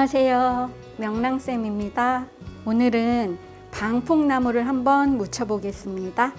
안녕하세요. 명랑쌤입니다. 오늘은 방풍나물을 한번 무쳐 보겠습니다.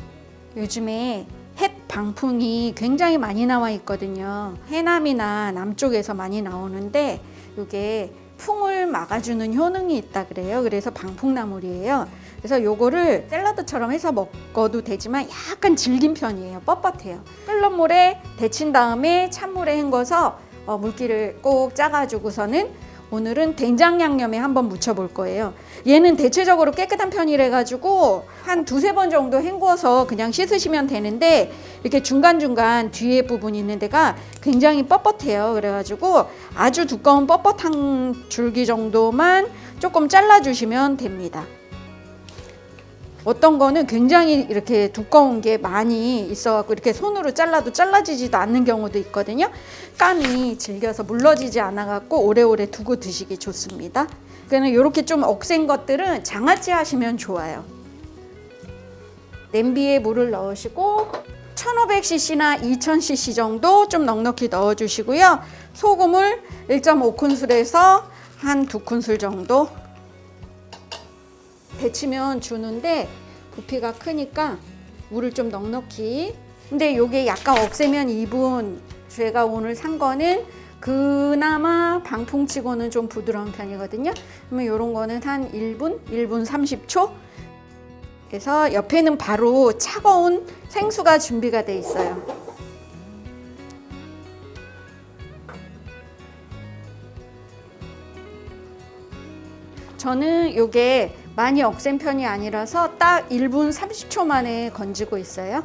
요즘에 햇 방풍이 굉장히 많이 나와 있거든요. 해남이나 남쪽에서 많이 나오는데 이게 풍을 막아주는 효능이 있다 그래요. 그래서 방풍나물이에요. 그래서 요거를 샐러드처럼 해서 먹어도 되지만 약간 질긴 편이에요. 뻣뻣해요. 끓는 물에 데친 다음에 찬물에 헹궈서 물기를 꼭 짜가지고서는 오늘은 된장 양념에 한번 무쳐 볼 거예요. 얘는 대체적으로 깨끗한 편이라 가지고 한 두세 번 정도 헹궈서 그냥 씻으시면 되는데 이렇게 중간중간 뒤에 부분이 있는 데가 굉장히 뻣뻣해요. 그래가지고 아주 두꺼운 뻣뻣한 줄기 정도만 조금 잘라 주시면 됩니다. 어떤 거는 굉장히 이렇게 두꺼운 게 많이 있어갖고 이렇게 손으로 잘라도 잘라지지도 않는 경우도 있거든요. 감이 질겨서 물러지지 않아갖고 오래오래 두고 드시기 좋습니다. 그냥 이렇게 좀 억센 것들은 장아찌 하시면 좋아요. 냄비에 물을 넣으시고 1500cc나 2000cc 정도 좀 넉넉히 넣어주시고요. 소금을 1.5큰술에서 한 2큰술 정도 데치면 주는데 부피가 크니까 물을 좀 넉넉히. 근데 요게 약간 억세면 2분, 제가 오늘 산 거는 그나마 방풍치고는 좀 부드러운 편이거든요. 그러면 요런 거는 한 1분, 1분 30초. 그래서 옆에는 바로 차가운 생수가 준비가 돼 있어요. 저는 요게 많이 억센 편이 아니라서 딱 1분 30초 만에 건지고 있어요.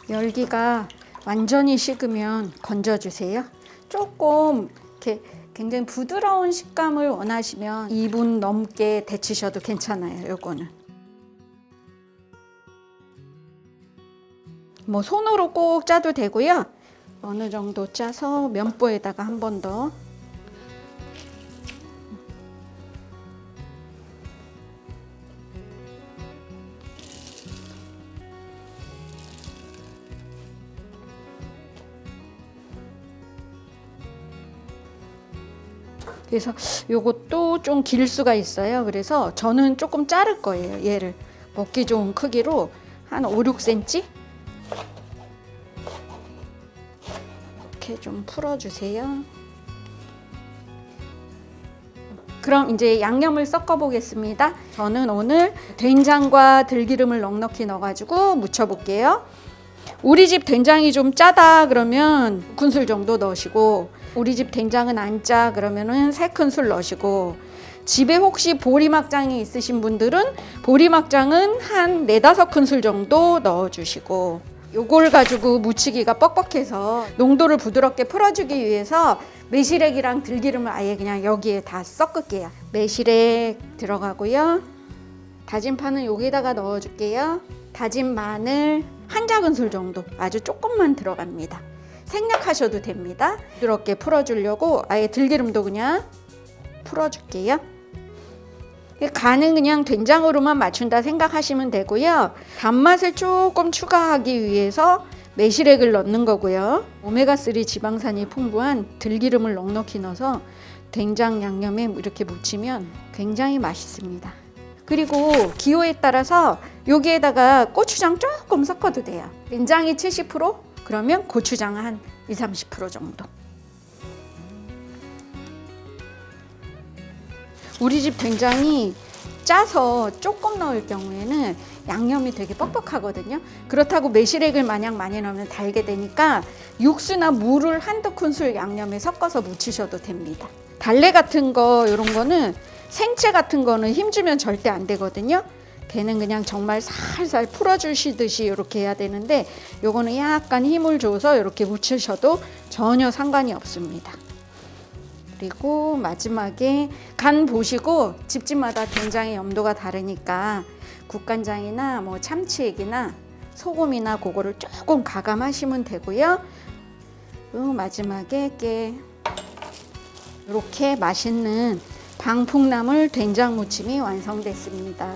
열기가 완전히 식으면 건져주세요. 조금 이렇게 굉장히 부드러운 식감을 원하시면 2분 넘게 데치셔도 괜찮아요. 요거는 뭐 손으로 꼭 짜도 되고요. 어느 정도 짜서 면보에다가 한 번 더. 그래서 요것도 좀 길 수가 있어요. 그래서 저는 조금 자를 거예요. 얘를 먹기 좋은 크기로 한 5, 6cm 이렇게 좀 풀어주세요. 그럼 이제 양념을 섞어 보겠습니다. 저는 오늘 된장과 들기름을 넉넉히 넣어가지고 무쳐 볼게요. 우리 집 된장이 좀 짜다 그러면 2큰술 정도 넣으시고, 우리 집 된장은 안 짜 그러면은 3큰술 넣으시고, 집에 혹시 보리막장이 있으신 분들은 보리막장은 한 4, 5큰술 정도 넣어주시고, 요걸 가지고 무치기가 뻑뻑해서 농도를 부드럽게 풀어주기 위해서 매실액이랑 들기름을 아예 그냥 여기에 다 섞을게요. 매실액 들어가고요. 다진 파는 여기다가 넣어줄게요. 다진 마늘 한 작은술 정도, 아주 조금만 들어갑니다. 생략하셔도 됩니다. 부드럽게 풀어주려고 아예 들기름도 그냥 풀어줄게요. 간은 그냥 된장으로만 맞춘다 생각하시면 되고요. 단맛을 조금 추가하기 위해서 매실액을 넣는 거고요. 오메가3 지방산이 풍부한 들기름을 넉넉히 넣어서 된장 양념에 이렇게 무치면 굉장히 맛있습니다. 그리고 기호에 따라서 여기에다가 고추장 조금 섞어도 돼요. 된장이 70%, 그러면 고추장 한 20, 30% 정도. 우리 집 된장이 짜서 조금 넣을 경우에는 양념이 되게 뻑뻑하거든요. 그렇다고 매실액을 마냥 많이 넣으면 달게 되니까 육수나 물을 한두 큰술 양념에 섞어서 무치셔도 됩니다. 달래 같은 거 이런 거는 생채 같은 거는 힘주면 절대 안 되거든요. 걔는 그냥 정말 살살 풀어주시듯이 이렇게 해야 되는데, 요거는 약간 힘을 줘서 이렇게 무치셔도 전혀 상관이 없습니다. 그리고 마지막에 간 보시고, 집집마다 된장의 염도가 다르니까 국간장이나 뭐 참치액이나 소금이나 그거를 조금 가감하시면 되고요. 마지막에 이렇게 맛있는 방풍나물 된장 무침이 완성됐습니다.